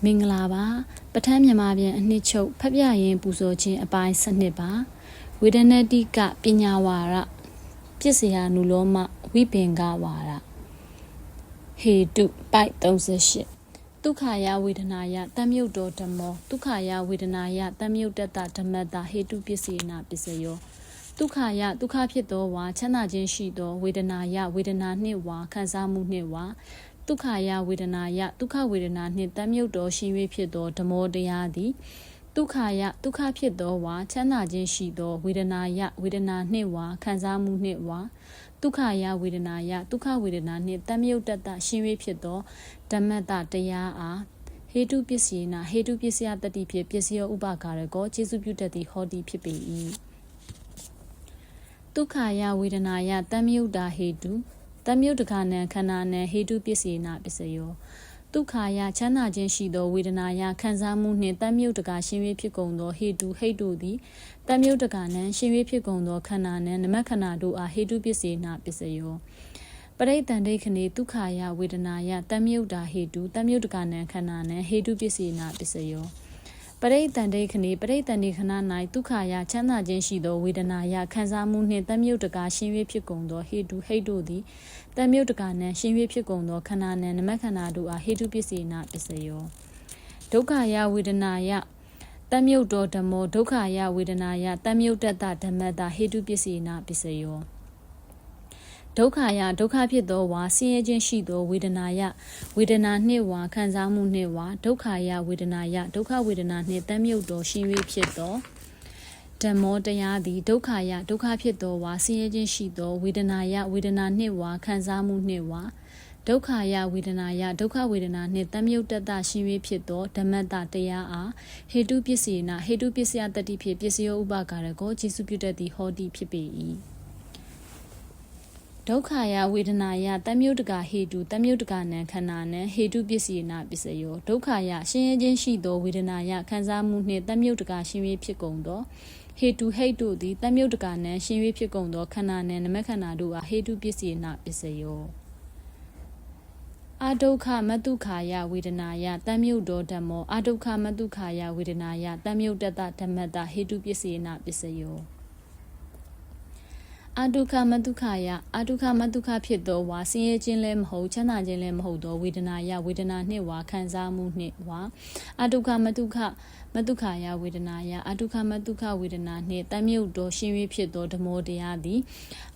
မင်္ဂလာပါပထမမြန်မာပြန်အနှစ်ချုပ်ဖတ်ပြရင်ပူဇော်ခြင်းအပိုင်းစနစ်ပါဝေဒနတိကပညာဝါရပြစ္ဆရာနုလောမဝိပင်္ဂဝါရဟေတုပိုက်38ဒုက္ခယဝေဒနာယတမြုပ်တော်ဓမ္မောဒုက္ခယဝေဒနာယတမြုပ်တတဓမ္မတဟေတုပစ္စေနာပစ္စယောဒုက္ခယဒုက္ခဖြစ်သောဝါချမ်းသာခြင်းရှိသောဝေဒနာယဝေဒနာနှင့်ဝါခံစားမှုနှင့်ဝါဒုက္ခယဝေဒနာယဒုက္ခဝေဒနာနှင့်တမြုပ်တော်ရှိ၍ဖြစ်သောဓမ္မောတရားသည်ဒုက္ခယဒုက္ခဖြစ်သောဝါချမ်းသာခြင်းရှိသောဝေဒနာယဝေဒနာနှင့်ဝါခံစားမှုနှင့်ဝါဒုက္ခယဝေဒနာယဒုက္ခဝေဒနာနှင့်တမြုပ်တတရှိ၍ဖြစ်သောဓမ္မတတရားအားဟေတုပစ္စေနာဟေတုပစ္စယတတိဖြင့်ပစ္စယောဥပကာရကောကျေစုပြုတတ်သည်ဟောတိဖြစ်ပေ၏ဒုက္ခယဝေဒနာယတမြုပ်တာဟေတုတမြုပ်တခါနံခန္ဓာနံဟေတုပစ္စေနာပစ္စယောဒုက္ခယချမ်းသာခြင်းရှိသောဝေဒနာယခံစားမှုနှင့်တမြုပ်တကာရှင်၍ဖြစ်ကုန်သောဟေတုဟိတ်တုသည်တမြုပ်တကာနံရှင်၍ဖြစ်ကုန်သောခန္ဓာနံနမခန္ဓာတို့အားဟေတုပစ္စေနာပစ္စယောပရိတ္တန်ဒိဋ္ဌိနေဒုက္ခယဝေဒနာယတမြုပ်တာဟေတုတမြုပ်တကာနံခန္ဓာနံဟေတုပစ္စေနာပစ္စယောပရိတ္တန်ဒိဋ္ဌိနေပရိတ္တန်ဒီခဏ၌ဒုက္ခယချမ်းသာခြင်းရှိသောဝေဒနာယခံစားမှုနှင့်တမြုပ်တကာရှင်၍ဖြစ်ကုန်သောဟေတုဟိတ်တုသည်တမြုပ်တကာနံရှင်၍ဖြစ်ကုန်သောခန္ဓာနံနမခန္ဓာတို့အားဟေတုပစ္စေနာပစ္စယောဒုက္ခယဝေဒနာယတမြုပ်တော်ဓမ္မောဒုက္ခယဝေဒနာယတမြုပ်တတဓမ္မတဟေတုပစ္စေနာပစ္စယောဒုက္ခယဒုက္ခဖြစ်သောဝါဆင်းရဲခြင်းရှိသောဝေဒနာယဝေဒနာနှင့်ဝါခံစားမှုနှင့်ဝါဒုက္ခယဝေဒနာယဒုက္ခဝေဒနာနှင့်တမြုပ်တော်ရှင်၍ဖြစ်သောဓမ္မောတရားသည်ဒုက္ခယဒုက္ခဖြစ်သောဝါဆင်းရဲခြင်းရှိသောဝေဒနာယဝေဒနာနှင့်ဝါခံစားမှုနှင့်ဝါဒုက္ခယဝေဒနာယဒုက္ခဝေဒနာနှင့်တမြုပ်တတရှင်၍ဖြစ်သောဓမ္မတတရားအားဟေတုပစ္စေနာဟေတုပစ္စယတတိဖြင့်ပစ္စယောဥပကာရကောကျေစုပြုတတ်သည်ဟောတိဖြစ်ပေ၏ဒုက္ခယဝေဒနာယတမြုပ်တကာဟေတုတမြုပ်တကာနံခန္ဓာနံဟေတုပစ္စေနာပစ္စယောဒုက္ခယရှင်ရဲခြင်းရှိသောဝေဒနာယခံစားမှုနှင့်တမြုပ်တကာရှင်၍ဖြစ်ကုန်သောဟေတုဟိတ်တုသည်တမြုပ်တကာနံရှင်၍ဖြစ်ကုန်သောခန္ဓာနံနမခန္ဓာတို့အားဟေတုပစ္စေနာပစ္စယောအဒုက္ခမတုခာယဝေဒနာယတမြုပ်တော်ဓမ္မောအဒုက္ခမတုခာယဝေဒနာယတမြုပ်တတဓမ္မတဟေတုပစ္စေနာပစ္စယောအဒုက္ခမတုခယအဒုက္ခမတုခဖြစ်သောဝါဆင်းရဲခြင်းလည်းမဟုတ်ချမ်းသာခြင်းလည်းမဟုတ်သောဝေဒနာယဝေဒနာနှင့်ဝါခံစားမှုနှင့်ဝါအဒုက္ခမတုခယဝေဒနာယအဒုက္ခမတုခဝေဒနာနှင့်တမြုပ်တော်ရှင်၍ဖြစ်သောဓမ္မောတရားသည်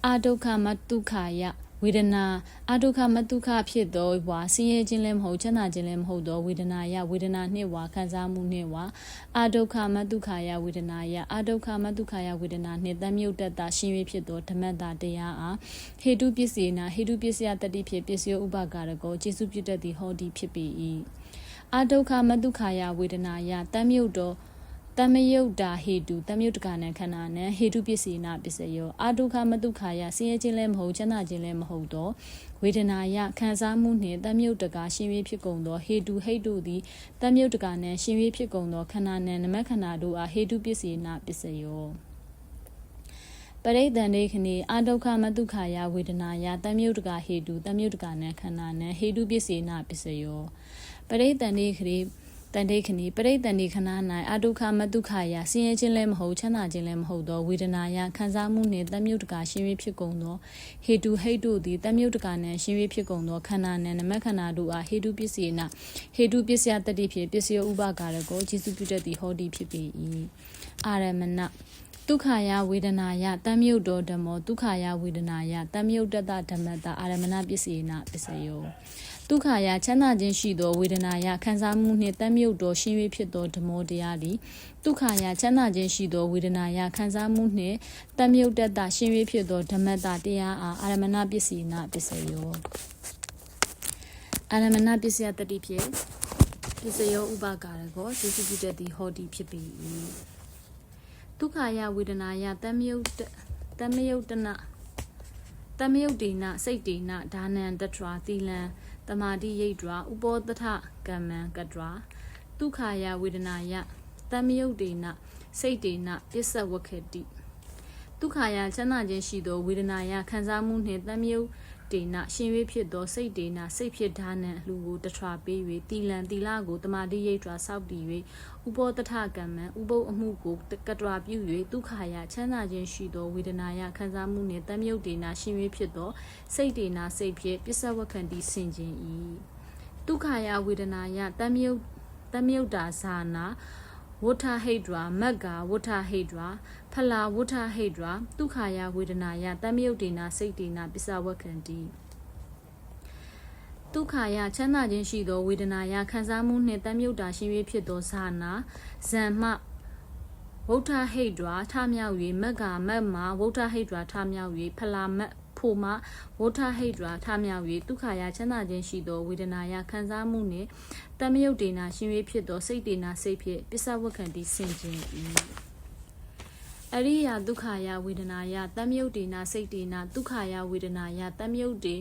အဒုက္ခမတုခယဝေဒနာအဒုက္ခမတုခဖြစ်သောဝါဆင်းရဲခြင်းလည်းမဟုတ်ချမ်းသာခြင်းလည်းမဟုတ်သောဝေဒနာယဝေဒနာနှင့်ဝါခံစားမှုနှင့်ဝါအဒုက္ခမတုခယဝေဒနာယအဒုက္ခမတုခယဝေဒနာနှင့်တမြုပ်တတရှင်၍ဖြစ်သောဓမ္မတတရားအားဟေတုပစ္စေနာဟေတုပစ္စယတတိဖြင့်ပစ္စယောဥပကာရကောကျေစုပြုတတ်သည်ဟောတိဖြစ်ပေ၏အဒုက္ခမတုခယဝေဒနာယတမြုပ်တော်တမယုတ်တာဟေတုတမြုပ်တကနံခန္ဓာနံဟေတုပစ္စေနာပစ္စယောအဒုက္ခမတုခယဆင်းရဲခြင်းလည်းမဟုတ်ချမ်းသာခြင်းလည်းမဟုတ်သောဝေဒနာယခံစားမှုနှင့်တမြုပ်တကာရှင်၍ဖြစ်ကုန်သောဟေတုဟိတ်တုသည်တမြုပ်တကာနံရှင်၍ဖြစ်ကုန်သောခန္ဓာနံနမခန္ဓာတို့အားဟေတုပစ္စေနာပစ္စယောပရိတ္တန်ဒိဋ္ဌိနေအဒုက္ခမတုခယဝေဒနာယတမြုပ်တကာဟေတုတမြုပ်တကာနံခန္ဓာနံဟေတုပစ္စေနာပစ္စယောပရိတ္တန်ဒိဋ္ဌိတန်ဒိဋ္ဌိနိပရိတ္တန်ဒီခဏ၌အဒုက္ခမတုခယဆင်းရဲခြင်းလည်းမဟုတ်ချမ်းသာခြင်းလည်းမဟုတ်သောဝေဒနာယခံစားမှုနှင့်တမြုပ်တကာရှင်၍ဖြစ်ကုန်သောဟေတုဟိတ်တုသည်တမြုပ်တကာနံရှင်၍ဖြစ်ကုန်သောခန္ဓာနံနမခန္ဓာတို့အားဟေတုပစ္စေနာဟေတုပစ္စယတတိဖြင့်ပစ္စယောဥပကာရကောကျေစုပြုတတ်သည်ဟောတိဖြစ်ပေ၏အာရမဏဒုက္ခယဝေဒနာယတမြုပ်တော်ဓမ္မောဒုက္ခယဝေဒနာယတမြုပ်တတဓမ္မတအာရမဏပစ္စေနာပစ္စယောဒုက္ခယချမ်းသာခြင်းရှိသောဝေဒနာယခံစားမှုနှင့်တမြုပ်တော်ရှင်၍ဖြစ်သောဓမ္မောတရားသည်ဒုက္ခယချမ်းသာခြင်းရှိသောဝေဒနာယခံစားမှုနှင့်တမြုပ်တတရှင်၍ဖြစ်သောဓမ္မတတရားအားအာရမဏပစ္စေနာပစ္စယောအာရမဏပစ္စယတတိဖြင့်ပစ္စယောဥပကာရကောကျေစုပြုတတ်သည်ဟောတိဖြစ်ပေ၏ဒုက္ခယဝေဒနာယတမြုပ်တနစိတ်တေနဒါနံတထရာသီလံတမာတိယိတ်ဒရာဥပောတထကမ္မံကတရာဒုက္ခယဝေဒနာယတမယုတ်တေနစိတ်တေနပစ္စဝခေတိဒုက္ခယချမ်းသာခြင်းရှိသောဝေဒနာယခံစားမှုနှင့်တမယုတ် တေနရှင်၍ဖြစ်သောစိတ်တေနစိတ်ဖြစ်ဒါနံအလှကိုတထွာပေး၍တီလံတီလာကိုတမာတိရိတ်ထွာဆောက်တည်၍ဥပောတထကမ္မံဥပုပ်အမှုကိုကတွာပြု၍ဒုက္ခယချမ်းသာခြင်းရှိသောဝေဒနာယခံစားမှုနှင့်တမ်းမြုပ်တေနရှင်၍ဖြစ်သောစိတ်တေနစိတ်ဖြစ်ပစ္စဝကံတိဆင်ခြင်း၏ဒုက္ခယဝေဒနာယတမ်းမြုပ်တာဇာနာဝဋ္ဌဟိဒရာမက္ကာဝဋ္ဌဟိဒရာဖလာဝဋ္ဌဟိဒရာဒုက္ခယဝေဒနာယတမ်းမြုပ်တေနစိတ်တေနပစ္စဝကံတိဒုက္ခယချမ်းသာခြင်းရှိသောဝေဒနာယခံစားမှုနှင့်တမ်းမြုပ်တာရှင်၍ဖြစ်သောဇာနာဇံမဝဋ္ဌဟိဒရာထမြောက်၍မက္ကာမက်မာဝဋ္ဌဟိဒရာထမြောက်၍ဖလာမက်ဖို့မဝဋ္ဌဟိဒရာထမြောက်၍ဒုက္ခယချမ်းသာခြင်းရှိသောဝေဒနာယခံစားမှုနှင့်တမ်းမြုပ်တေနရှင်၍ဖြစ်သောစိတ်တေနစိတ်ဖြင့်ပစ္စဝကံတိဆင်ခြင်း၏အရိယဒုက္ခယဝေဒနာယတမ်းမြုပ်တေနစိတ်တေနဒုက္ခယဝေဒနာယတမ်းမြုပ်တေ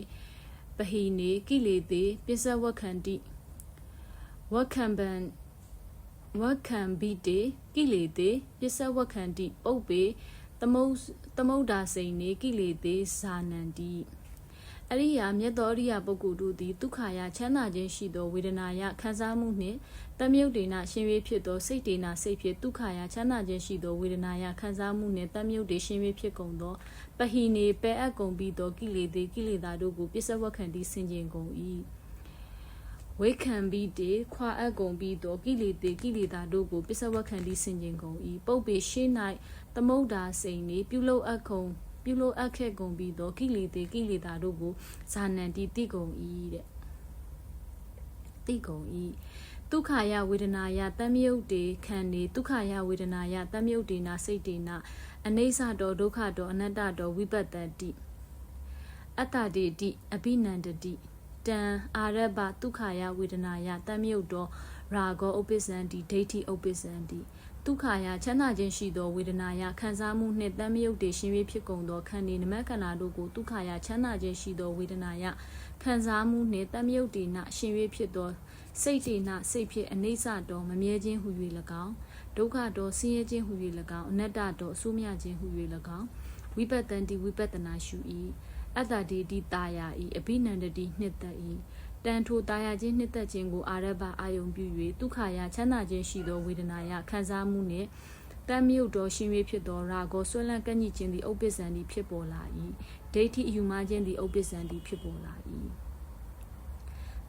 ပဟိနေကိလေသေပစ္စဝကံတိဝကံပံဝကံဘိတေကိလေသေပစ္စဝကံတိပုပ္ပေသမုဒ္ဒါစိန်နေကိလေသေဇာနန္တိအရိယာမြတ်သောအရိယာပုဂ္ဂိုလ်တို့သည်ဒုက္ခယချမ်းသာခြင်းရှိသောဝေဒနာယခံစားမှုနှင့်တမ်းမြုပ်တေနရှင်၍ဖြစ်သောစိတ်တေနစိတ်ဖြင့်ဒုက္ခယချမ်းသာခြင်းရှိသောဝေဒနာယခံစားမှုနှင့်တမ်းမြုပ်တေရှင်၍ဖြစ်ကုန်သောပဟိနေပယ်အပ်ကုန်ပြီးသောကိလေသေကိလေသာတို့ကိုပစ္စဝကံတိဆင်ခြင်ကုန်၏ဝေခံပြီးတေခွာအပ်ကုန်ပြီးသောကိလေသေကိလေသာတို့ကိုပစ္စဝကံတိဆင်ခြင်ကုန်၏ပုပ္ပေရှိ၌သမုဒ္ဒါစိန်နေပြုလုပ်အပ်ခဲ့ကုန်ပြီးသောကိလေသေကိလေသာတို့ကိုဇာနန္တိတိကုန်၏တဲ့တိကုန်၏ဒုက္ခယဝေဒနာယတမ်းမြုပ်တေခံနေဒုက္ခယဝေဒနာယတမ်းမြုပ်တေနစိတ်တေနအနိစ္စတောဒုက္ခတောအနတ္တတောဝိပတ္တတိအတ္တတေတိအဘိနန္တတိတံအာရဘဒုက္ခယဝေဒနာယတမ်းမြုပ်တောရာဂောဥပ္ပစ္စံတိဒိဋ္ဌိဥပ္ပစ္စံတိဒုက္ခယချမ်းသာခြင်းရှိသောဝေဒနာယခံစားမှုနှင့်တမ်းမြုပ်တေရှင်၍ဖြစ်ကုန်သောခန္တီနမခန္ဓာတို့ကိုဒုက္ခယချမ်းသာခြင်းရှိသောဝေဒနာယခံစားမှုနှင့်တမ်းမြုပ်တေနရှင်၍ဖြစ်သောစိတ်တေနစိတ်ဖြင့်အနိစ္စတောမမြဲခြင်းဟု၍၎င်းဒုက္ခတောဆင်းရဲခြင်းဟု၍၎င်းအနတ္တတောအဆိုးမြခြင်းဟု၍၎င်းဝိပတ္တန်တိဝိပဿနာရှု၏အတ္တတေတိတာယာ၏အဘိနန္တတိနှစ်သက်၏တန်ထိုတာယာခြင်းနှစ်သက်ခြင်းကိုအာရဘအာယုံပြု၍ဒုက္ခယချမ်းသာခြင်းရှိသောဝေဒနာယခံစားမှုနှင့်တမ်းမြုပ်သောရှင်၍ဖြစ်သောရာဂောဆွဲလန်းကန့်ညှိခြင်းသည်ဥပ္ပစ္စံသည်ဖြစ်ပေါ်လာ၏ဒိဋ္ဌိအယူမှားခြင်းသည်ဥပ္ပစ္စံသည်ဖြစ်ပေါ်လာ၏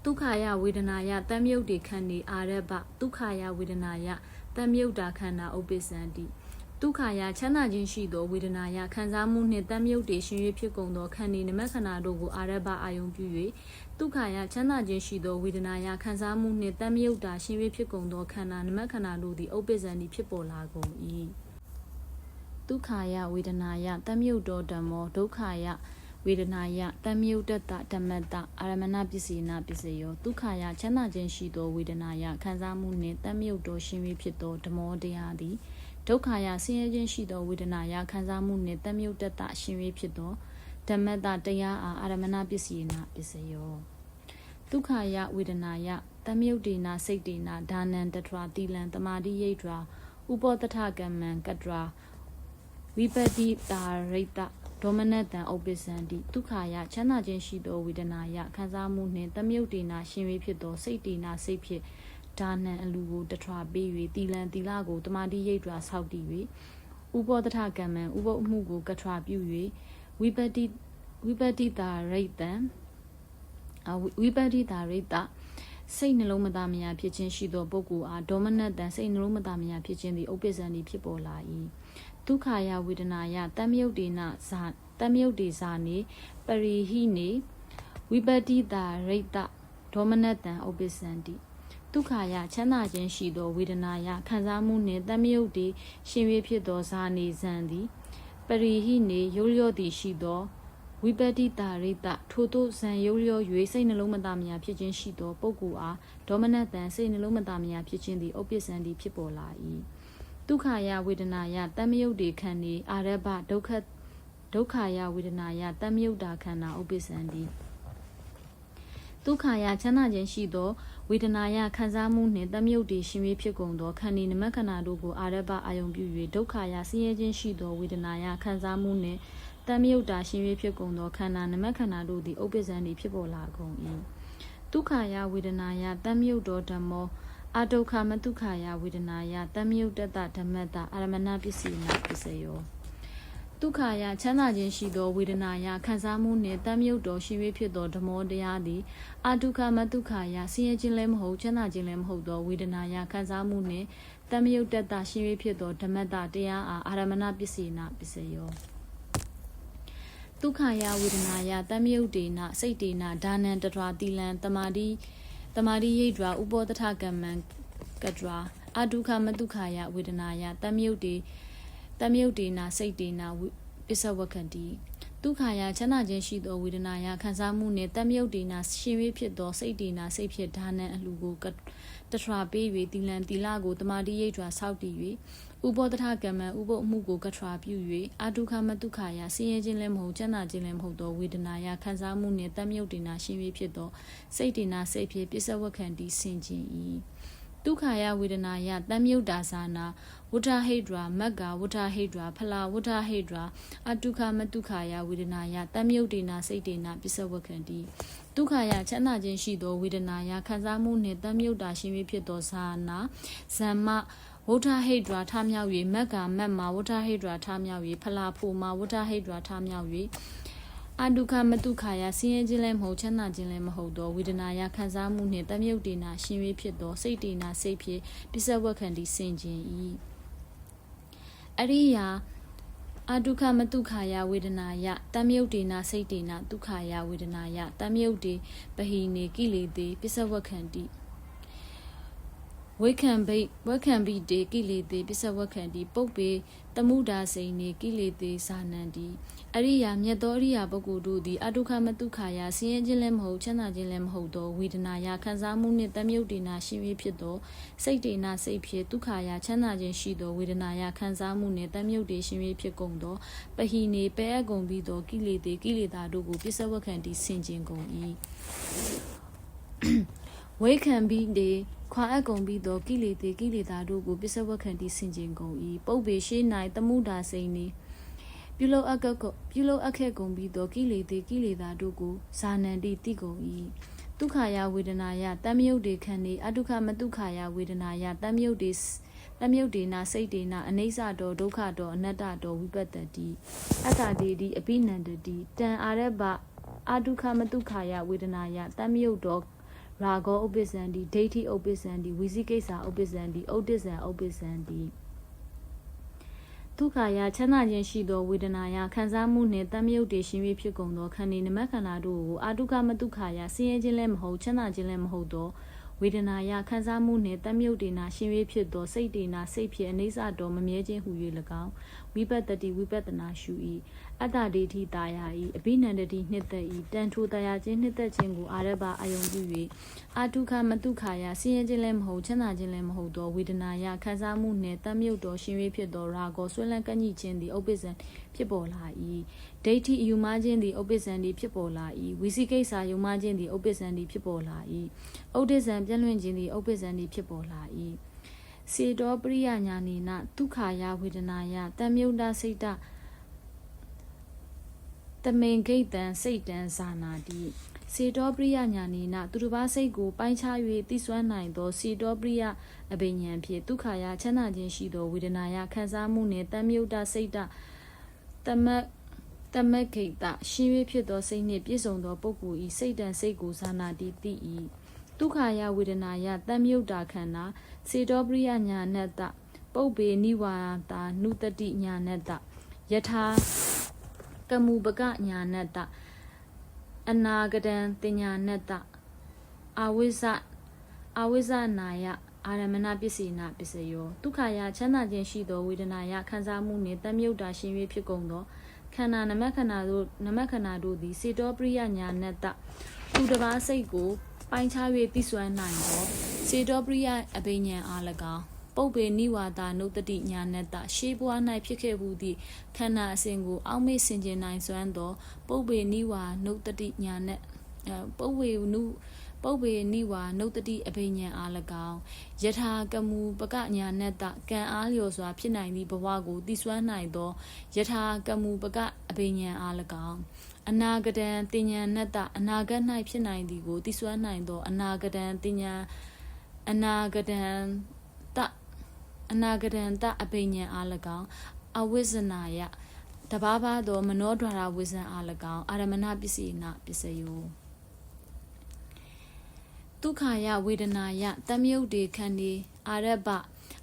ဒုက္ခယဝေဒနာယတမ်းမြုပ်တေခန္တီအာရဘဒုက္ခယဝေဒနာယတမ်းမြုပ်တာခန္ဓာဥပ္ပစ္စံတိဒုက္ခယချမ်းသာခြင်းရှိသောဝေဒနာယခံစားမှုနှင့်တမ်းမြုပ်တေရှင်၍ဖြစ်ကုန်သောခန္တီနမခန္ဓာတို့ကိုအာရဘအာယုံပြု၍ဒုက္ခယချမ်းသာခြင်းရှိသောဝေဒနာယခံစားမှုနှင့်တမ်းမြုပ်တာရှင်၍ဖြစ်ကုန်သောခန္ဓာနမခန္ဓာတို့သည်ဥပ္ပစ္စံသည်ဖြစ်ပေါ်လာကုန်၏ဒုက္ခယဝေဒနာယတမ်းမြုပ်သောဓမ္မောဒုက္ခယဝေဒနာယတမ်းမြုပ်တတဓမ္မတအာရမဏပစ္စေနပစ္စယောဒုက္ခယချမ်းသာခြင်းရှိသောဝေဒနာယခံစားမှုနှင့်တမ်းမြုပ်သောရှင်၍ဖြစ်သောဓမ္မောတရားသည်ဒုက္ခယဆင်းရဲခြင်းရှိသောဝေဒနာယခံစားမှုနှင့်တမ်းမြုပ်တတရှင်၍ဖြစ်သောဓမ္မတတရားအားအာရမဏပစ္စေနပစ္စယောဒုက္ခယဝေဒနာယတမ်းမြုပ်တေနစိတ်တေနဒါနံတထွာတိလံတမာတိရိတ်ထွာဥပောတထကမ္မံကတ္ထွာဝိပတိတာရိတဒေါမနတံဥပ္ပစ္စံတိဒုက္ခယချမ်းသာခြင်းရှိသောဝေဒနာယခံစားမှုနှင့်တမ်းမြုပ်တေနရှင်၍ဖြစ်သောစိတ်တေနစိတ်ဖြင့်ဒါနံအလူကိုတထွာပေး၍တိလံတိလကိုတမာတိရိတ်ထွာဆောက်တည်၍ဥပောတထကမ္မံဥပုပ်မှုကိုကတထွာပြု၍ဝိပတိတာရိတံဝိပတိတာရိတစိတ်နှလုံးမသားမယာဖြစ်ခြင်းရှိသောပုဂ္ဂိုလ်အားဒေါမနတံစိတ်နှလုံးမသားမယာဖြစ်ခြင်းသည်ဥပ္ပစ္စံသည်ဖြစ်ပေါ်လာ၏ဒုက္ခယဝေဒနာယတမ်းမြုပ်တေနဇာတမ်းမြုပ်တေဇာနေပရိဟိနေဝိပတိတာရိတဒေါမနတံဥပ္ပစ္စံတိဒုက္ခယချမ်းသာခြင်းရှိသောဝေဒနာယခံစားမှုနှင့်တမ်းမြုပ်တေရှင်၍ဖြစ်သောဇာနေဇံသည်ပရိဟိနေရုပ်လျော့သည်ရှိသောဝိပတိတာရိတထိုသို့ဇံရုပ်လျော့၍စိတ်နှလုံးမသားမယာဖြစ်ခြင်းရှိသောပုဂ္ဂိုလ်အားဒေါမနတံစိတ်နှလုံးမသားမယာဖြစ်ခြင်းသည်ဥပ္ပစ္စံသည်ဖြစ်ပေါ်လာ၏ဒုက္ခယဝေဒနာယတမ်းမြုပ်တေခန္တီအာရဘဒုက္ခယဝေဒနာယတမ်းမြုပ်တာခန္ဓာဥပ္ပစ္စံတိဒုက္ခယချမ်းသာခြင်းရှိသောဝေဒနာယခံစားမှုနှင့်တမ်းမြုပ်တေရှင်၍ဖြစ်ကုန်သောခန္တီနမခန္ဓာတို့ကိုအာရဘအာယုံပြု၍ဒုက္ခယဆင်းရဲခြင်းရှိသောဝေဒနာယခံစားမှုနှင့်တ တမ်းမြုပ်တာရှင်၍ဖြစ်ကုန်သောခန္ဓာနမခန္ဓာတို့သည်ဥပ္ပဇ္ဇံသည်ဖြစ်ပေါ်လာကုန်၏ဒုက္ခယဝေဒနာယတမ်းမြုပ်သောဓမ္မောအဒုက္ခမဒုက္ခယဝေဒနာယတမ်းမြုပ်တတဓမ္မတအာရမဏပစ္စည်းနာပစ္စယောဒုက္ခယချမ်းသာခြင်းရှိသောဝေဒနာယခံစားမှုနှင့်တမ်းမြုပ်သောရှင်၍ဖြစ်သောဓမ္မောတရားသည်အဒုက္ခမဒုက္ခယဆင်းရဲခြင်းလည်းမဟုတ်ချမ်းသာခြင်းလည်းမဟုတ်သောဝေဒနာယခံစားမှုနှင့်တမ်းမြုပ်တတရှင်၍ဖြစ်သောဓမ္မတတရားအားအာရမဏပစ္စည်းနာပစ္စယောဒုက္ခယဝေဒနာယတမ်းမြုပ်တေနစိတ်တေနဒါနံတထွာတိလံတမာတိရိဒ္ဓရာဥပောတထကမ္မံကတ္ရာအဒုက္ခမဒုက္ခယဝေဒနာယတမ်းမြုပ်တေနစိတ်တေနပစ္စဝကံတိဒုက္ခယချမ်းသာခြင်းရှိသောဝေဒနာယခံစားမှုနှင့်တမ်းမြုပ်တေနရှင်၍ဖြစ်သောစိတ်တေနစိတ်ဖြစ်ဒါနံအလှကိုတထွာပေး၍တိလံတိလကိုတမာတိရိဒ္ဓရာဆောက်တည်၍ဥပောတထကမ္မံဥပုအမှုကိုကထွာပြု၍အဒုက္ခမဒုက္ခယဆင်းရဲခြင်းလည်းမဟုတ်ချမ်းသာခြင်းလည်းမဟုတ်သောဝေဒနာယခံစားမှုနှင့်တမ်းမြုပ်တေနရှင်၍ဖြစ်သောစိတ်တေနစိတ်ဖြစ်ပစ္စဝကံတိဆင်ခြင်း၏ဒုက္ခယဝေဒနာယတမ်းမြုပ်တာဇာနာဝဋ္ဌဟိဒ္ဓရာမဂ္ဂဝဋ္ဌဟိဒ္ဓရာဖလာဝဋ္ဌဟိဒ္ဓရာအဒုက္ခမဒုက္ခယဝေဒနာယတမ်းမြုပ်တေနစိတ်တေနပစ္စဝကံတိဒုက္ခယချမ်းသာခြင်းရှိသောဝေဒနာယခံစားမှုနှင့်တမ်းမြုပ်တာရှင်၍ဖြစ်သောဇာနာဇမ္မဝဋ္ဌဟိဒ္ဓရာထမြောက်၍မဂ္ဂမတ်မာဝဋ္ဌဟိဒ္ဓရာထမြောက်၍ဖလာဖို့မာဝဋ္ဌဟိဒ္ဓရာထမြောက်၍အဒုက္ခမဒုက္ခယဆင်းရဲခြင်းလည်းမဟုတ်ချမ်းသာခြင်းလည်းမဟုတ်သောဝေဒနာယခံစားမှုနှင့်တမ်းမြုပ်တေနရှင်၍ဖြစ်သောစိတ်တေနစိတ်ဖြစ်ပစ္စဝကံတိဆင်ခြင်း၏အရိယာအဒုက္ခမဒုက္ခယဝေဒနာယတမ်းမြုပ်တေနစိတ်တေနဒုက္ခယဝေဒနာယတမ်းမြုပ်တေပဟိနေကိလေသေပစ္စဝကံတိဝေခံပိတေကိလေသေပစ္စဝကံတိပုပ္ပေတမှုဒါစိန်နေကိလေသေဇာနံတိအရိယာမြတ်သောအရိယာပုဂ္ဂိုလ်တို့သည်အဒုက္ခမဒုက္ခယဆင်းရဲခြင်းလည်းမဟုတ်ချမ်းသာခြင်းလည်းမဟုတ်သောဝေဒနာယခံစားမှုနှင့်တမ်းမြုပ်တေနရှင်၍ဖြစ်သောစိတ်တေနစိတ်ဖြစ်ဒုက္ခယချမ်းသာခြင်းရှိသောဝေဒနာယခံစားမှုနှင့်တမ်းမြုပ်တေရှင်၍ဖြစ်ကုန်သောပဟိနေပဲအပ်ကုန်ပြီးသောကိလေသာတို့ကိုပစ္စဝကံတိဆင်ခြင်းကုန်၏ဝေခံပိတေခွာအပ်ကုန်ပြီးသောကိလေသာတို့ကိုပစ္စဝကံတိဆင်ခြင်းကုန်၏ပုပ္ပေရှိ၌တမှုဒါစိန်နေပြုလုပ်အပ်ခဲ့ကုန်ပြီးသောကိလေသာတို့ကိုဇာနံတိတိကုန်၏ဒုက္ခယဝေဒနာယတမ်းမြုပ်တေခံနေအဒုက္ခမဒုက္ခယဝေဒနာယတမ်းမြုပ်တေနစိတ်တေနအနိစ္စတောဒုက္ခတောအနတ္တတောဝိပတ္တတိအတ္တတေတိအပိနန္တတိတံအာရဘအဒုက္ခမဒုက္ခယဝေဒနာယတမ်းမြုပ်တောရာဂောဥပ္ပဇ္ဇံတိဒိဋ္ဌိဥပ္ပဇ္ဇံတိဝိသိကိစ္စဥပ္ပဇ္ဇံတိဥဒ္ဒဇံဥပ္ပဇ္ဇံတိဒုက္ခယချမ်းသာခြင်းရှိသောဝေဒနာယခံစားမှုနှင့်တမ်းမြုပ်တေရှင်၍ဖြစ်ကုန်သောခန္တီနမခန္ဓာတို့ကိုအဒုက္ခမဒုက္ခယဆင်းရဲခြင်းလည်းမဟုတ်ချမ်းသာခြင်းလည်းမဟုတ်သောဝေဒနာယခံစားမှုနှင့်တမ်းမြုပ်တေနရှင်၍ဖြစ်သောစိတ်တေနစိတ်ဖြစ်အနိစ္စတော်မမြဲခြင်းဟူ၍၎င်းဝိပတ္တိဝိပဿနာရှု၏အတ္တဒိဋ္ဌိတာယာ၏အဘိနန္တတိနှစ်သက်၏တန်ထိုတာယာခြင်းနှစ်သက်ခြင်းကိုအာရဘအယုံပြု၍အဒုက္ခမဒုက္ခယဆင်းရဲခြင်းလည်းမဟုတ်ချမ်းသာခြင်းလည်းမဟုတ်သောဝေဒနာယခံစားမှုနှင့်တမ်းမြုပ်သောရှင်၍ဖြစ်သောရာဂောဆွဲလန်းကန့်ညှိခြင်းသည်ဥပ္ပဇ္ဇံဖြစ်ပေါ်လာ၏ဒိဋ္ဌိအယူမှားခြင်းသည်ဥပ္ပဇ္ဇံသည်ဖြစ်ပေါ်လာ၏ဝိသိကိစ္စယုံမှားခြင်းသည်ဥပ္ပဇ္ဇံသည်ဖြစ်ပေါ်လာ၏ဥဒ္ဒဇံပြန့်လွင့်ခြင်းသည်ဥပ္ပဇ္ဇံသည်ဖြစ်ပေါ်လာ၏စေတောပရိယညာနေနဒုက္ခယဝေဒနာယတမ်းမြုပ်တာစိတ်တတမိန်ဂိတ်တံစိတ်တံဇာနာတိစေတောပရိယညာနေနသူတစ်ပါးစိတ်ကိုပိုင်းခြား၍သိစွမ်းနိုင်သောစေတောပရိယအဘိညာဉ်ဖြင့်ဒုက္ခယချမ်းသာခြင်းရှိသောဝေဒနာယခံစားမှုနှင့်တမ်းမြုပ်တာစိတ်တတမက်ဂိတ်တရှင်၍ဖြစ်သောစိတ်နှင့်ပြည့်စုံသောပုဂ္ဂိုလ်၏စိတ်တံစိတ်ကိုဇာနာတိတိ၏ဒုက္ခယဝေဒနာယတမ်းမြုပ်တာခန္ဓာစေတောပရိယညာနတ္တပုပ္ပေနိဝါတာနုတတိညာနတ္တယထာကမူပကညာနတ္တအနာဂတံတင်ညာနတ္တအဝိဇ္ဇနာယအာရမဏပစ္စေနပစ္စယောဒုက္ခယချမ်းသာခြင်းရှိသောဝေဒနာယခံစားမှုနှင့်တမ်းမြုပ်တာရှင်၍ဖြစ်ကုန်သောခန္ဓာနမခန္ဓာတို့သည်စေတောပရိယညာနတ္တသူတစ်ပါးစိတ်ကိုပိုင်းခြား၍သိစွမ်းနိုင်သောစေတောပရိယအဘိညာဉ်အား၎င်းပုပ္ပေနိဝါဒနုတ္တိညာနတ္တရှေးဘဝ၌ဖြစ်ခဲ့မှုသည့်ခန္ဓာအစဉ်ကိုအောက်မေ့ဆင်ခြင်နိုင်စွမ်းသောပုပ္ပေနိဝါနုတ္တိညာနပုပ္ပေ ပုပ္ပေနိဝါနုတ္တိအဘိညာဉ်အား၎င်းယထာကမူပကညာနတ္တကံအားလျော်စွာဖြစ်နိုင်သည့်ဘဝကိုတည်စွမ်းနိုင်သောယထာကမူပကအဘိညာဉ်အား၎င်းအနာဂတံတင်ညာနတ္တအနာဂတ်၌ဖြစ်နိုင်သည်ကိုတည်စွမ်းနိုင်သောအနာဂတံတင်ညာအနာဂတံတအဘိညာဉ်အား၎င်းအဝိဇ္ဇနာယတဘာဘာသောမနောဒွါရဝိဇ္ဇံအား၎င်းအာရမဏပစ္စေနပစ္စယောဒုက္ခယဝေဒနာယတမြုပ်တေခန္ဒီအာရဘ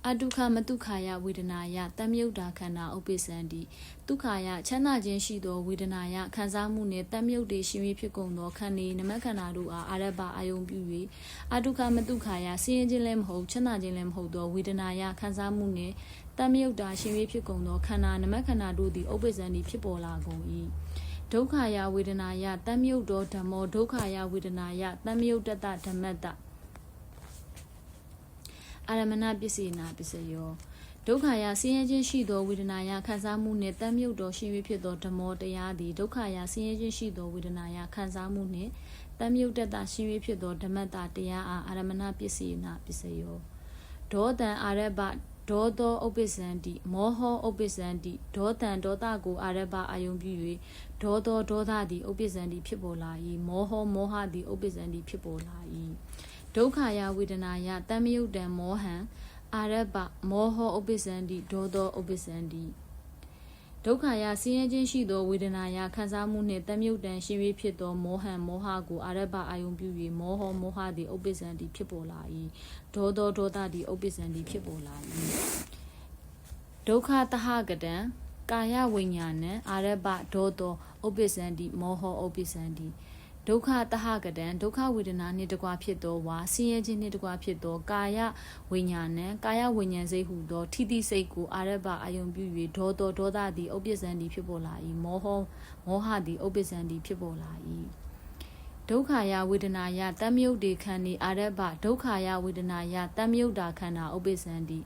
အဒုက္ခမဒုက္ခယဝေဒနာယတမြုပ်တာခန္ဓာဥပ္ပစ္စန္တိဒုက္ခယချမ်းသာခြင်းရှိသောဝေဒနာယခံစားမှုနှင့်တမြုပ်တေရှင်ဖြစ်ကုန်သောခန္ဒီနမခန္ဓာတို့အားအာရဘအာယုံပြု၍အဒုက္ခမဒုက္ခယဆင်းရဲခြင်းလည်းမဟုတ်ချမ်းသာခြင်းလည်းမဟုတ်သောဝေဒနာယခံစားမှုနှင့်တမြုပ်တာရှင်ဖြစ်ကုန်သောခန္ဓာနမခန္ဓာတို့သည်ဥပ္ပစ္စန္တိဖြစ်ပေါ်လာကုန်၏ဒုက္ခယဝေဒနာယတမြုပ်သောဓမ္မောဒုက္ခယဝေဒနာယတမြုပ်တတဓမ္မတအာရမဏပစ္စေနာပစ္စယောဒုက္ခယဆင်းရဲခြင်းရှိသောဝေဒနာယခံစားမှုနှင့်တမြုပ်သောရှင်ဖြစ်သောဓမ္မောတရားသည်ဒုက္ခယဆင်းရဲခြင်းရှိသောဝေဒနာယခံစားမှုနှင့်တမြုပ်တတရှင်ဖြစ်သောဓမ္မတတရားအားအာရမဏပစ္စေနာပစ္စယောဒေါတံအာရဘဒေါသောဥပ္ပစ္စန္တိမောဟဥပ္ပစ္စန္တိဒေါတံဒေါသကိုအာရဘအာယုံပြု၍ဒေါသောဒေါသသည်ဥပ္ပစ္စန္တိဖြစ်ပေါ်လာ၏မောဟမောဟသည်ဥပ္ပစ္စန္တိဖြစ်ပေါ်လာ၏ဒုက္ခယဝေဒနာယတမယုတ်တံမောဟံအာရဘမောဟဥပ္ပစ္စန္တိဒေါသောဥပ္ပစ္စန္တိဒုက္ခယဆင်းရဲခြင်းရှိသောဝေဒနာယခံစားမှုနှင့်တမယုတ်တံရှင်ဖြစ်သောမောဟံမောဟကိုအာရဘအာယုံပြု၍မောဟမောဟသည်ဥပ္ပစ္စန္တိဖြစ်ပေါ်လာ၏ဒေါသောဒေါသသည်ဥပ္ပစ္စန္တိဖြစ်ပေါ်လာ၏ဒုက္ခတဟကတံကာယဝိညာဏံအာရဘဒေါသောဥပ္ပစ္စန္တိမောဟဥပ္ပစ္စန္တိဒုက္ခတဟကတံဒုက္ခဝေဒနာနှင့်တကွဖြစ်သောဝါဆင်းရဲခြင်းနှင့်တကွဖြစ်သောကာယဝိညာဏံကာယဝိညာဉ်စိတ်ဟုသောထိတိစိတ်ကိုအာရဘအာယုံပြု၍ဒေါသောဒေါသသည်ဥပ္ပစ္စန္တိဖြစ်ပေါ်လာ၏မောဟသည်ဥပ္ပစ္စန္တိဖြစ်ပေါ်လာ၏ဒုက္ခယဝေဒနာယတမြုပ်တေခန္ဒီအာရဘဒုက္ခယဝေဒနာယတမြုပ်တာခန္ဓာဥပ္ပစ္စန္တိ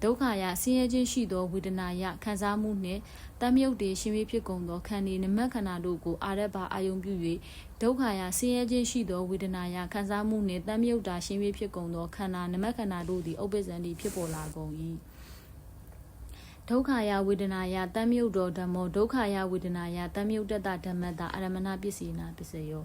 ဒုက္ခယဆင်းရဲခြင်းရှိသောဝေဒနာယခံစားမှုနှင့်တမြုပ်တေရှင်ဖြစ်ကုန်သောခန္ဒီနမခန္ဓာတို့ကိုအာရဘအာယုံပြု၍ဒုက္ခယဆင်းရဲခြင်းရှိသောဝေဒနာယခံစားမှုနှင့်တမြုပ်တာရှင်ဖြစ်ကုန်သောခန္ဓာနမခန္ဓာတို့သည်ဥပ္ပစ္စန္တိဖြစ်ပေါ်လာကုန်၏ဒုက္ခယဝေဒနာယတမြုပ်သောဓမ္မောဒုက္ခယဝေဒနာယတမြုပ်တတဓမ္မတအာရမဏပစ္စေနာပစ္စယော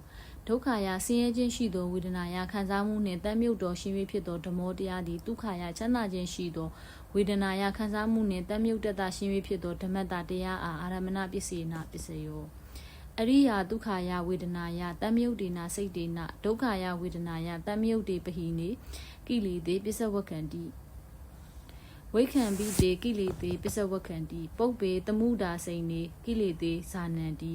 ဒုက္ခယဆင်းရဲခြင်းရှိသောဝေဒနာယခံစားမှုနှင့်တမြုပ်သောရှင်ဖြစ်သောဓမ္မောတရားသည်ဒုက္ခယချမ်းသာခြင်းရှိသောဝေဒနာယခံစားမှုနှင့်တမြုပ်တတရှင်ဖြစ်သောဓမ္မတတရားအားအာရမဏပစ္စေနာပစ္စယောအရိယာဒုက္ခယဝေဒနာယတမြုပ်တေနာစိတ်တေနဒုက္ခယဝေဒနာယတမြုပ်တေပဟိနေကိလေသေပစ္စဝကံတိဝိခံပိတေကိလေသေပစ္စဝကံတိပုပ္ပေတမှုတာစိန်နေကိလေသေဇာနံတိ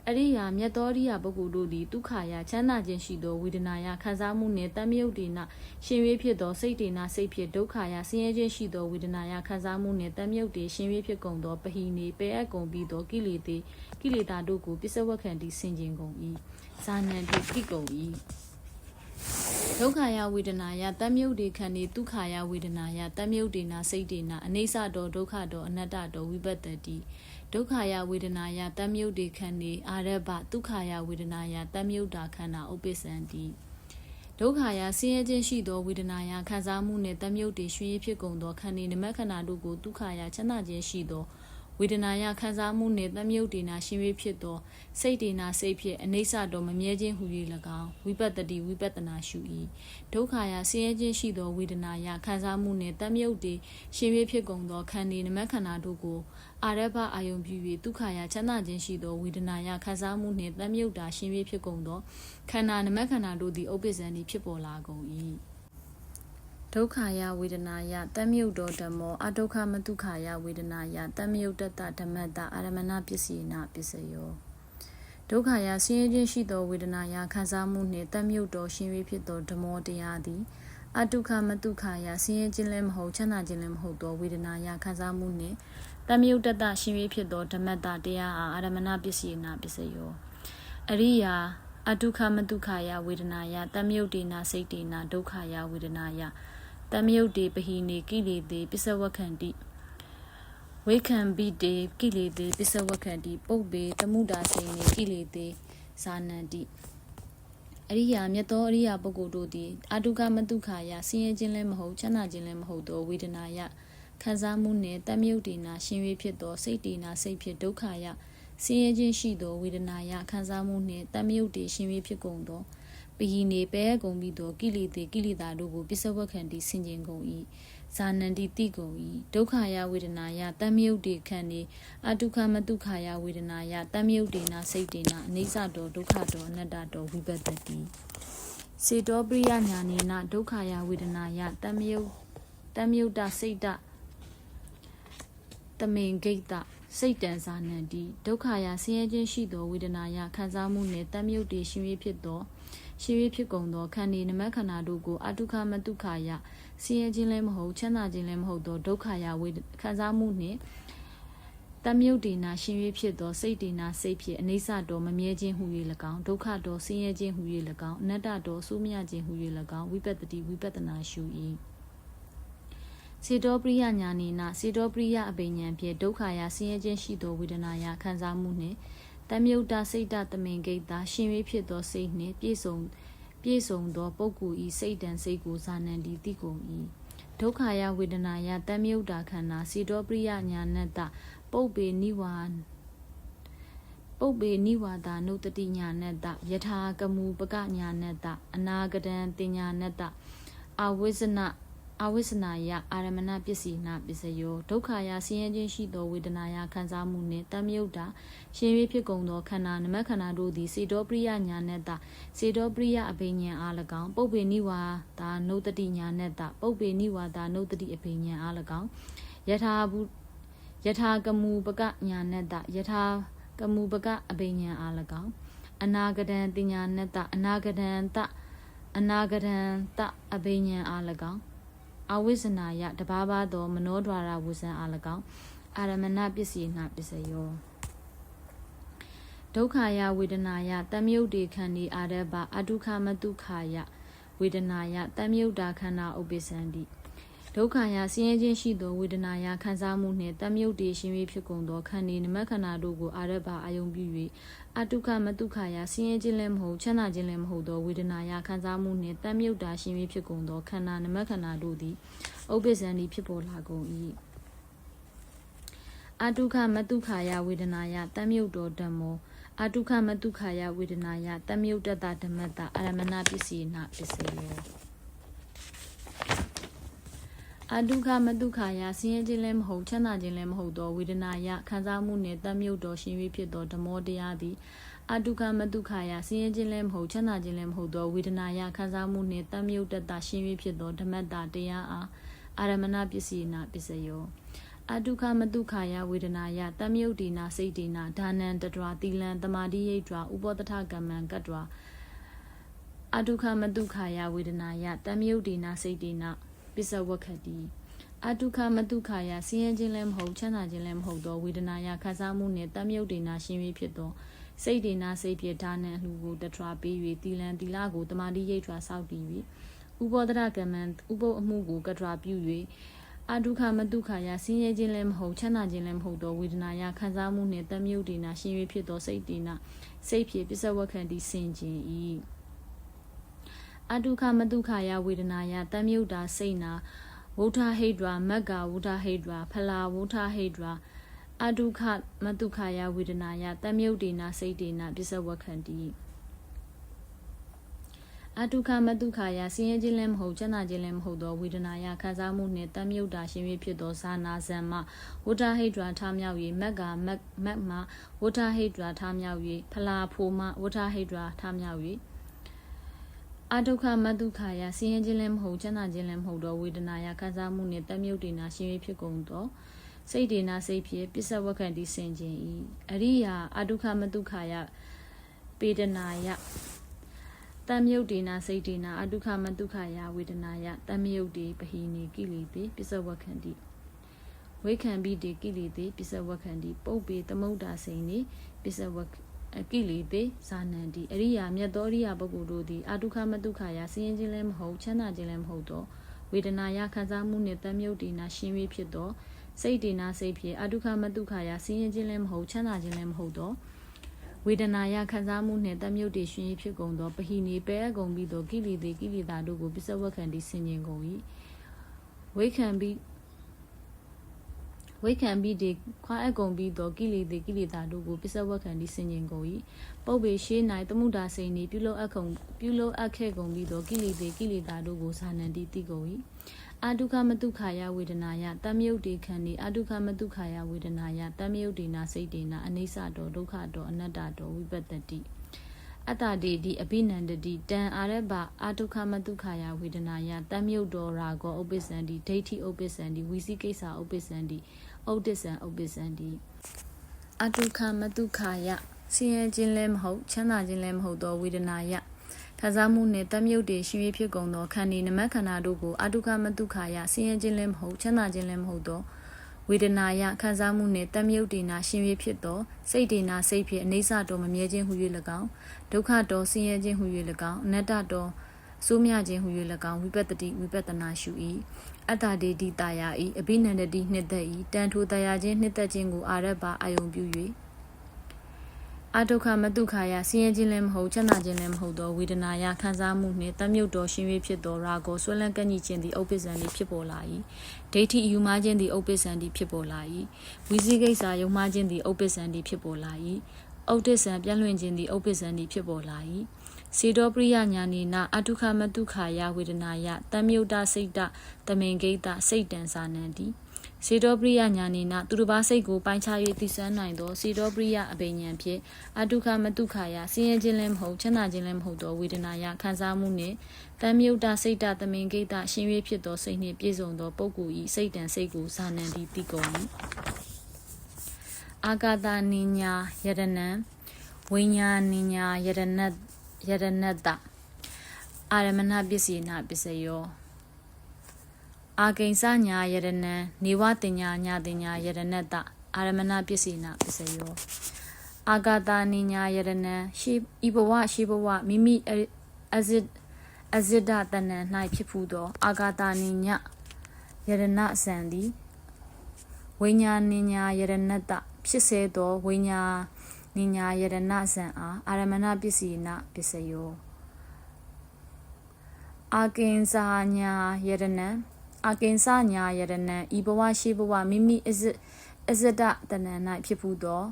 အရိယာမြတ်သောအရိယာပုဂ္ဂိုလ်တို့သည်ဒုက္ခယချမ်းသာခြင်းရှိသောဝေဒနာယခံစားမှုနှင့်တမြုပ်တေနရှင်၍ဖြစ်သောစိတ်တေနစိတ်ဖြစ်ဒုက္ခယဆင်းရဲခြင်းရှိသောဝေဒနာယခံစားမှုနှင့်တမြုပ်တေရှင်၍ဖြစ်ကုန်သောပဟိနေပေအပ်ကုန်ပြီးသောကိလေသာတို့ကိုပစ္စဝကံတိဆင်ခြင်ကုန်၏ဇာနံတိကိကုန်၏ဒုက္ခယဝေဒနာယတမြုပ်တေခန္ဒီဒုက္ခယဝေဒနာယတမြုပ်တေနာစိတ်တေနာအနေဆတောဒုက္ခတောအနတ္တတောဝိပတ္တိဒုက္ခယဝေဒနာယတမြုပ်တေခန္ဒီအာရဘဒုက္ခယဝေဒနာယတမြုပ်တာခန္ဓာဥပ္ပစ္စန္တိဒုက္ခယဆင်းရဲခြင်းရှိသောဝေဒနာယခံစားမှုနှင့်တမြုပ်တေရွှင်ဖြစ်ကုန်သောခန္ဒီနမခန္ဓာတို့ကိုဒုက္ခယချမ်းသာခြင်းရှိသောဝေဒနာယခံစားမှုနှင့်တမြုပ်တေနာရှင်ဖြစ်သောစိတ်တေနာစိတ်ဖြစ်အနေဆတော်မမြဲခြင်းဟူ၍၎င်းဝိပတ္တိဝိပဿနာရှု၏ဒုက္ခယဆင်းရဲခြင်းရှိသောဝေဒနာယခံစားမှုနှင့်တမြုပ်တေရှင်ဖြစ်ကုန်သောခန္ဒီနမခန္ဓာတို့ကိုအာရဘအာယုံပြု၍ဒုက္ခယချမ်းသာခြင်းရှိသောဝေဒနာယခံစားမှုနှင့်တမြုပ်တာရှင်ဖြစ်ကုန်သောခန္ဓာနမခန္ဓာတို့သည်ဥပ္ပစ္စန္တိဖြစ်ပေါ်လာကုန်၏ဒုက္ခယဝေဒနာယတမြုပ်တော်ဓမ္မောအဒုက္ခမဒုက္ခယဝေဒနာယတမြုပ်တတဓမ္မတအာရမဏပစ္စေနာပစ္စယောဒုက္ခယဆင်းရဲခြင်းရှိသောဝေဒနာယခံစားမှုနှင့်တမြုပ်တော်ရှင်ဖြစ်သောဓမ္မောတရားသည်အဒုက္ခမဒုက္ခယဆင်းရဲခြင်းလည်းမဟုတ်ချမ်းသာခြင်းလည်းမဟုတ်သောဝေဒနာယခံစားမှုနှင့်တမြုပ်တတရှင်ဖြစ်သောဓမ္မတတရားအားအာရမဏပစ္စေနာပစ္စယောအရိယာအဒုက္ခမဒုက္ခယဝေဒနာယတမြုပ်တေနာစိတ်တေနာဒုက္ခယဝေဒနာယတမြုပ်တေပဟိနေကိလေသေပစ္စဝကံတိဝိခံပိတေကိလေသေပစ္စဝကံတိပုပ္ပေတမှုတာစိန်နေကိလေသေဇာနန္တိအ အရိယာမြတ်သောအရိယာပုဂ္ဂိုလ်တို့သည်အာတုကမတုခာယဆင်းရဲခြင်းလည်းမဟုတ်ချမ်းသာခြင်းလည်းမဟုတ်သောဝေဒနာယခံစားမှုနှင့်တမြုပ်တေနာရှင်၍ဖြစ်သောစိတ်တေနာစိတ်ဖြစ်ဒုက္ခယဆင်းရဲခြင်းရှိသောဝေဒနာယခံစားမှုနှင့်တမြုပ်တေရှင်၍ဖြစ်ကုန်သောပဟိနေပဲကုန်ပြီးသောကိလေသာတို့ကိုပစ္စဝခန္တီဆင်ခြင်ကုန်၏ဇာနန္တိတိကုန်၏ဒုက္ခယဝေဒနာယတမြုပ်တေခန္တီအတုခမတုခာယဝေဒနာယတမြုပ်တေနာစိတ်တေနာအနိစ္စတောဒုက္ခတောအနတ္တတောဝိပဿတိစေတောပရိယညာနေနဒုက္ခယဝေဒနာယတမြုပ်တစိတ်တတမင်ဂိတ်တစိတ်တန်ဇာနန္တိဒုက္ခယဆင်းရဲခြင်းရှိသောဝေဒနာယခံစားမှုနှင့်တမြုပ်တေရှင်၍ဖြစ်ကုန်သောခန္တီနမခန္ဓာတို့ကိုအတုခမတုခာယဆင်းရဲခြင်းလည်းမဟုတ်ချမ်းသာခြင်းလည်းမဟုတ်သောဒုက္ခယခံစားမှုနှင့်တမြုပ်တေနာရှင်၍ဖြစ်သောစိတ်တေနာစိတ်ဖြစ်အနိစ္စတော်မမြဲခြင်းဟူ၍၎င်းဒုက္ခတော်ဆင်းရဲခြင်းဟူ၍၎င်းအနတ္တတော်ဆိုးမြခြင်းဟူ၍၎င်းဝိပဿတိဝိပဿနာရှု၏စေတောပရိယညာနေနစေတောပရိယအပိညာဖြင့်ဒုက္ခယဆင်းရဲခြင်းရှိသောဝေဒနာယခံစားမှုနှင့်တမြုပ်တစိတ်တတမင်ဂိတ်တာရှင်၍ဖြစ်သောစိတ်နှင့်ပြည့်စုံသောပုဂ္ဂိုလ်ဤစိတ်တန်စိတ်ကိုဇာနန္တိတိကုန်၏ဒုက္ခယဝေဒနာယတမြုပ်တာခန္ဓာစေတောပရိယညာနတ္တပုပ္ပေနိဝါဒနုတ္တိညာနတ္တယထာကမူပကညာနတ္တအနာဂတံတင်ညာနတ္တအဝိဇ္ဇနာယအာရမဏပစ္စည်းနာပစ္စယောဒုက္ခယဆင်းရဲခြင်းရှိသောဝေဒနာယခံစားမှုနှင့်တမြုပ်တာရှင်၍ဖြစ်ကုန်သောခန္ဓာနမခန္ဓာတို့သည်စေတောပရိယညာနတ္တစေတောပရိယအဘိညာဉ်အား၎င်းပုပ္ပေနိဝါဒနုတ္တိညာနတ္တပုပ္ပေနိဝါဒနုတ္တိအဘိညာဉ်အား၎င်းယထာကမူပကညာနတ္တယထာကမူပကအဘိညာဉ်အား၎င်းအနာဂတံတင်ညာနတ္တအနာဂတံတအဘိညာဉ်အား၎င်းအဝိဇ္ဇနာယတဘာဘာသောမနောဒွါရဝဇံအား၎င်းအာရမဏပစ္စည်းနာပစ္စယောဒုက္ခယဝေဒနာယတမြုပ်တေခန္တီအာရဘအတုခမတုခာယဝေဒနာယတမြုပ်တာခန္ဓာဥပ္ပစ္စန္တိဒုက္ခယဆင်းရဲခြင်းရှိသောဝေဒနာယခံစားမှုနှင့်တမြုပ်တေရှင်၍ဖြစ်ကုန်သောခန္တီနမခန္ဓာတို့ကိုအာရဘအာယုံပြု၍အတုခမတုခာယဆင်းရဲခြင်းလည်းမဟုတ်ချမ်းသာခြင်းလည်းမဟုတ်သောဝေဒနာယခံစားမှုနှင့်တမြုပ်တာရှင်၍ဖြစ်ကုန်သောခန္ဓာနမခန္ဓာတို့သည်ဥပ္ပစ္စန္တိဖြစ်ပေါ်လာကုန်၏အတုခမတုခာယဝေဒနာယတမြုပ်တော်ဓမ္မောအတုခမတုခာယဝေဒနာယတမြုပ်တတဓမ္မတအာရမဏပစ္စည်းနာပစ္စယောအတုခမတုခာယဆင်းရဲခြင်းလည်းမဟုတ်ချမ်းသာခြင်းလည်းမဟုတ်သောဝေဒနာယခံစားမှုနှင့်တမြုပ်တော်ရှင်၍ဖြစ်သောဓမ္မောတရားသည်အတုခမတုခာယဆင်းရဲခြင်းလည်းမဟုတ်ချမ်းသာခြင်းလည်းမဟုတ်သောဝေဒနာယခံစားမှုနှင့်တမြုပ်တတရှင်၍ဖြစ်သောဓမ္မတတရားအားအာရမဏပစ္စည်းနာပစ္စယောအတုခမတုခာယဝေဒနာယတမြုပ်တေနာစိတ်တေနာဒါနံတတ္တဝတိလံတမာတိယိတ်္တဥပောတထကမ္မံကတ္တဝအတုခမတုခာယဝေဒနာယတမြုပ်တေနာစိတ်တေနာပစ္စဝခတိအတုခမတုခာယဆင်းရဲခြင်းလည်းမဟုတ်ချမ်းသာခြင်းလည်းမဟုတ်သောဝေဒနာယခံစားမှုနှင့်တမြုပ်တေနာရှင်၍ဖြစ်သောစိတ်တေနာစိတ်ဖြစ်ဒါနံလှူကိုတတ္တဝပေး၍တိလံတိလကိုတမာတိယိတ်္တဆောက်တည်၍ဥပောတထကမ္မံဥပုပ်အမှုကိုကတ္တဝပြု၍အတုခမတုခာယဆင်းရဲခြင်းလည်းမဟုတ်ချမ်းသာခြင်းလည်းမဟုတ်သောဝေဒနာယခံစားမှုနှင့်တမြုပ်တေနာရှင်၍ဖြစ်သောစိတ်တေနာစိတ်ဖြစ်ပစ္စဝခန္တီဆင်ခြင်း၏အတုခမတုခာယဝေဒနာယတမြုပ်တာစိတ်နာဝုထဟိဒရာမက္ကာဝုထဟိဒရာဖလာဝုထဟိဒရာအတုခမတုခာယဝေဒနာယတမြုပ်တေနာစိတ်တေနာပစ္စဝခန္တီအတုခမတုခာယဆင်းရဲခြင်းလည်းမဟုတ်ချမ်းသာခြင်းလည်းမဟုတ်သောဝေဒနာယခံစားမှုနှင့်တမြုပ်တာရှင်၍ဖြစ်သောဇာနာဇံမဝုထဟိဒရာထားမြောက်၍မက္ကာမက်မဝုထဟိဒရာထားမြောက်၍ဖလာဖိုမဝုထဟိဒရာထားမြောက်၍အတုခမတုခာယဆင်းရဲခြင်းလည်းမဟုတ်ချမ်းသာခြင်းလည်းမဟုတ်သောဝေဒနာယခံစားမှုနှင့်တမြုပ်တေနာရှင်၍ဖြစ်ကုန်သောစိတ်တေနာစိတ်ဖြစ်ပစ္စဝခန္တီဆင်ခြင်း၏အရိယာအတုခမတုခာယပေဒနာယတမြုပ်တေနာစိတ်တေနာအတုခမတုခာယဝေဒနာယတမြုပ်တေပဟိနေကိလေသေပစ္စဝခန္တီဝိခံပိတေကိလေသေပစ္စဝခန္တီပုပ္ပေသမုဒ္ဒါစိန်နေပစ္စဝကိလေသေဇာနန္တိအရိယာမြတ်သောအရိယာပုဂ္ဂိုလ်တို့သည်အတုခမတုခာယဆင်းရဲခြင်းလည်းမဟုတ်ချမ်းသာခြင်းလည်းမဟုတ်သောဝေဒနာယခံစားမှုနှင့်တမြုပ်တေနာရှင်၍ဖြစ်သောစိတ်တေနာစိတ်ဖြင့်အတုခမတုခာယဆင်းရဲခြင်းလည်းမဟုတ်ချမ်းသာခြင်းလည်းမဟုတ်သော ဝေဒနာယခံစားမှုနှင့်တမြုပ်တည်ရှင်ရေးဖြစ်ကုန်သောပဟိနေပဲအကုန်ပြီးသောကိလေသာတို့ကိုပစ္စဝက္ခံတည်ဆင်ခြင်ကုန်၏ဝိခံပြီးဒီခွာအကုန်ပြီးသောကိလေသာတို့ကိုပစ္စဝက္ခံတည်ဆင်ခြင်ကုန်၏ပုပ္ပေရှိ၌တမှုတာစိန်ဤပြုလုပ်အပ်ခဲ့ကုန်ပြီးသောကိလေသာတို့ကိုဇာနံတိတိကုန်၏အာဒုက္ခမတုခာယဝေဒနာယတမြုပ်တေခံနေအာဒုက္ခမတုခာယဝေဒနာယတမြုပ်တေနာစိတ်တေနာအနိစ္စတောဒုက္ခတောအနတ္တတောဝိပတ္တိအတ္တတေတိအဘိနန္တတိတံအာရဘအာဒုက္ခမတုခာယဝေဒနာယတမြုပ်တောရာဂောဥပ္ပစ္စံတိဒိဋ္ဌိဥပ္ပစ္စံတိဝိသိကိစ္စဥပ္ပစ္စံတိဩဒိစ္စံဥပ္ပစ္စံတိအဒုက္ခမတုခာယဆင်းရဲခြင်းလည်းမဟုတ်ချမ်းသာခြင်းလည်းမဟုတ်သောဝေဒနာယခံစားမှုနှင့်တမြုပ်တည်ရှင်ရေးဖြစ်ကုန်သောခန္တီနမခန္ဓာတို့ကိုအဒုက္ခမတုခာယဆင်းရဲခြင်းလည်းမဟုတ်ချမ်းသာခြင်းလည်းမဟုတ်သောဝေဒနာယခံစားမှုနှင့်တမြုပ်တည်နာရှင်ရေးဖြစ်သောစိတ်တည်နာစိတ်ဖြင့်အနိစ္စတော်မမြဲခြင်းဟူ၍၎င်းဒုက္ခတော်ဆင်းရဲခြင်းဟူ၍၎င်းအနတ္တတော်စိုးမြခြင်းဟူ၍၎င်းဝိပတ္တိဝိပဿနာရှု၏အတ္တတေတိတာယာ၏အဘိနန္တတိနှစ်သက်၏တန်ထိုတာယာခြင်းနှစ်သက်ခြင်းကိုအာရဘအာယုံပြု၍အဒုက္ခမတုခာယဆင်းရဲခြင်းလည်းမဟုတ်ချမ်းသာခြင်းလည်းမဟုတ်သောဝေဒနာယခံစားမှုနှင့်တမြုပ်တော်ရှင်၍ဖြစ်သောရာဂောဆွဲလန်းကန့်ညှိခြင်းသည်ဥပ္ပစ္စံသည်ဖြစ်ပေါ်လာ၏ဒိဋ္ဌိယူမှားခြင်းသည်ဥပ္ပစ္စံသည်ဖြစ်ပေါ်လာ၏ဝိသိကိစ္စယုံမှားခြင်းသည်ဥပ္ပစ္စံသည်ဖြစ်ပေါ်လာ၏ဩဒိစ္စံပြန့်လွင့်ခြင်းသည်ဥပ္ပစ္စံသည်ဖြစ်ပေါ်လာ၏စေတောပရိယညာနိနာအတုခမတုခာယဝေဒနာယတမြုပ်တစိတ်တတမင်ဂိတစိတ်တံစာနံတိစေတောပရိယညာနိနာသူတစ်ပါးစိတ်ကိုပိုင်းခြား၍သိစမ်းနိုင်သောစေတောပရိယအဘိညာဉ်ဖြင့်အတုခမတုခာယဆင်းရဲခြင်းလည်းမဟုတ်ချမ်းသာခြင်းလည်းမဟုတ်သောဝေဒနာယခံစားမှုနှင့်တမြုပ်တစိတ်တတမင်ဂိတရှင်၍ဖြစ်သောစိတ်နှင့်ပြည့်စုံသောပုဂ္ဂိုလ်၏စိတ်တံစိတ်ကိုစာနံတိတိကုန်၏အာဂတနိညာယရဏံဝိညာနိညာယရဏတအာရမဏပစ္စေနပစ္စယောအာကိဉ္စညာယရဏံနေဝတင်ညာညာတင်ညာယရဏတအာရမဏပစ္စေနပစ္စယောအာဂတနိညာယရဏံရှိဤဘဝရှိဘဝမိမိအဇိဒတဏ္ဏ၌ဖြစ်ဖူးသောအာဂတနိညာယရဏအစံသည်ဝိညာနိညာယရဏတဖြစ်စေသောဝိညာနိညာယရဏဇံအားအာရမဏပစ္စေနပစ္စယောအာကိဉ္စညာယရဏံအာကိဉ္စညာယရဏံဤဘဝရှိဘဝမိမိအဇဒတဏ္ဏ၌ဖြစ်ဖူးသော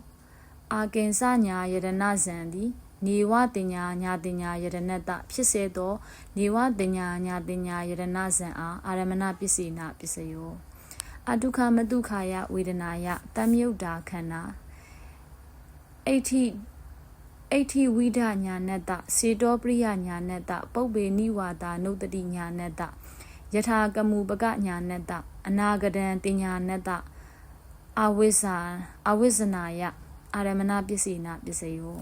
အာကိဉ္စညာယရဏဇံသည်နေဝတင်ညာညာတင်ညာယရဏတဖြစ်စေသောနေဝတင်ညာညာတင်ညာယရဏဇံအားအာရမဏပစ္စေနပစ္စယောအဒုက္ခမတုခာယဝေဒနာယတမြုပ်တာခန္ဓာအိဋ္ဌိဝိဒညာနတစေတောပရိယညာနတပုပ္ပေနိဝါဒနုတ္တိညာနတယထာကမူပကညာနတအနာဂတံတင်ညာနတအဝိဇ္ဇနာယအာရမဏပစ္စေနပစ္စယော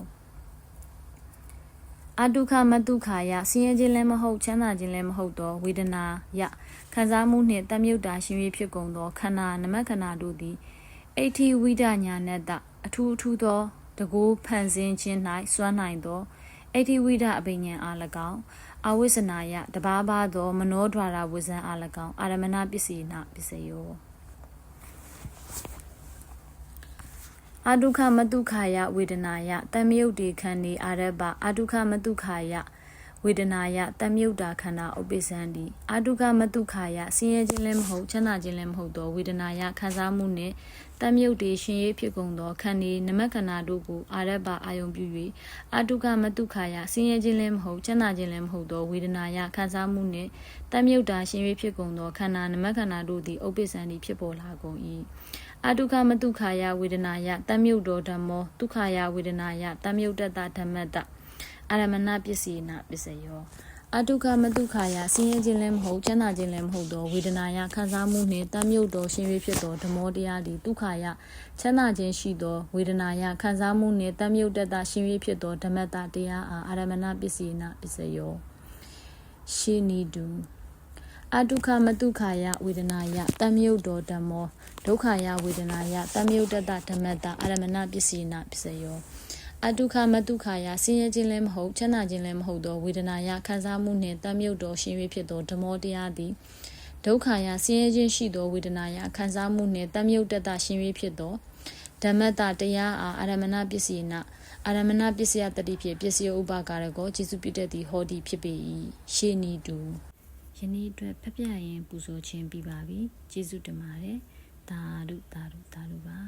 အဒုက္ခမတုခာယဆင်းရဲခြင်းလည်းမဟုတ်ချမ်းသာခြင်းလည်းမဟုတ်သောဝေဒနာယခံစားမှုနှင့်တမြုပ်တာရှင်၍ဖြစ်ကုန်သောခန္ဓာနမခန္ဓာတို့သည်အိဋ္ဌိဝိဒညာနတအထူးသောတကိုးဖန်ဆင်းခြင်း၌စွမ်းနိုင်သောအိဋ္ဌိဝိဒအဘိညာဉ်အား၎င်းအဝိဇ္ဇနာယတဘာဘာသောမနောဒွါရဝိဇ္ဇံအား၎င်းအာရမဏပစ္စေနပစ္စယောအဒုက္ခမတုခာယဝေဒနာယတမြုပ်တေခန္ဒီအာရဘအဒုက္ခမတုခာယဝေဒနာယတမြုပ်တာခန္ဓာဥပ္ပစ္စံတိအဒုက္ခမတုခာယဆင်းရဲခြင်းလည်းမဟုတ်ချမ်းသာခြင်းလည်းမဟုတ်သောဝေဒနာယခံစားမှုနှင့်တမြုပ်တေရှင်ရေးဖြစ်ကုန်သောခန္ဒီနမခန္ဓာတို့ကိုအာရဘအာယုံပြု၍အဒုက္ခမတုခာယဆင်းရဲခြင်းလည်းမဟုတ်ချမ်းသာခြင်းလည်းမဟုတ်သောဝေဒနာယခံစားမှုနှင့်တမြုပ်တာရှင်ရေးဖြစ်ကုန်သောခန္ဓာနမခန္ဓာတို့သည်ဥပ္ပစ္စံတိဖြစ်ပေါ်လာကုန်၏အဒုက္ခမတုခာယဝေဒနာယတမြုပ်တော်ဓမ္မောဒုက္ခယဝေဒနာယတမြုပ်တတဓမ္မတအာရမဏပစ္စေနပစ္စယောအဒုက္ခမတုခာယဆင်းရဲခြင်းလည်းမဟုတ်ချမ်းသာခြင်းလည်းမဟုတ်သောဝေဒနာယခံစားမှုနှင့်တမြုပ်တော်ရှင်၍ဖြစ်သောဓမ္မောတရားသည်ဒုက္ခယချမ်းသာခြင်းရှိသောဝေဒနာယခံစားမှုနှင့်တမြုပ်တတရှင်၍ဖြစ်သောဓမ္မတတရားအားအာရမဏပစ္စေနပစ္စယောရှိနီတုအဒုက္ခမတုခာယဝေဒနာယတမြုပ်တော်ဓမ္မောဒုက္ခယဝေဒနာယတမြုပ်တတဓမ္မတအာရမဏပစ္စေနပစ္စယောအဒုက္ခမတုခာယဆင်းရဲခြင်းလည်းမဟုတ်ချမ်းသာခြင်းလည်းမဟုတ်သောဝေဒနာယခံစားမှုနှင့်တမြုပ်တော်ရှင်၍ဖြစ်သောဓမ္မောတရားသည်ဒုက္ခယဆင်းရဲခြင်းရှိသောဝေဒနာယခံစားမှုနှင့်တမြုပ်တတရှင်၍ဖြစ်သော ဓမ္မတတရားအားအာရမဏပစ္စယနာအာရမဏပစ္စယတတိဖြင့်ပစ္စယဥပါကာရကိုကျေစုပြုတတ်သည်ဟောသည်ဖြစ်ပေ၏ရှေနီတူယနေ့အတွက်ဖပြရင်ပူဇော်ခြင်းပြီးပါပြီကျေးဇူးတင်ပါတယ်သာဓုသာဓုသာဓုပါ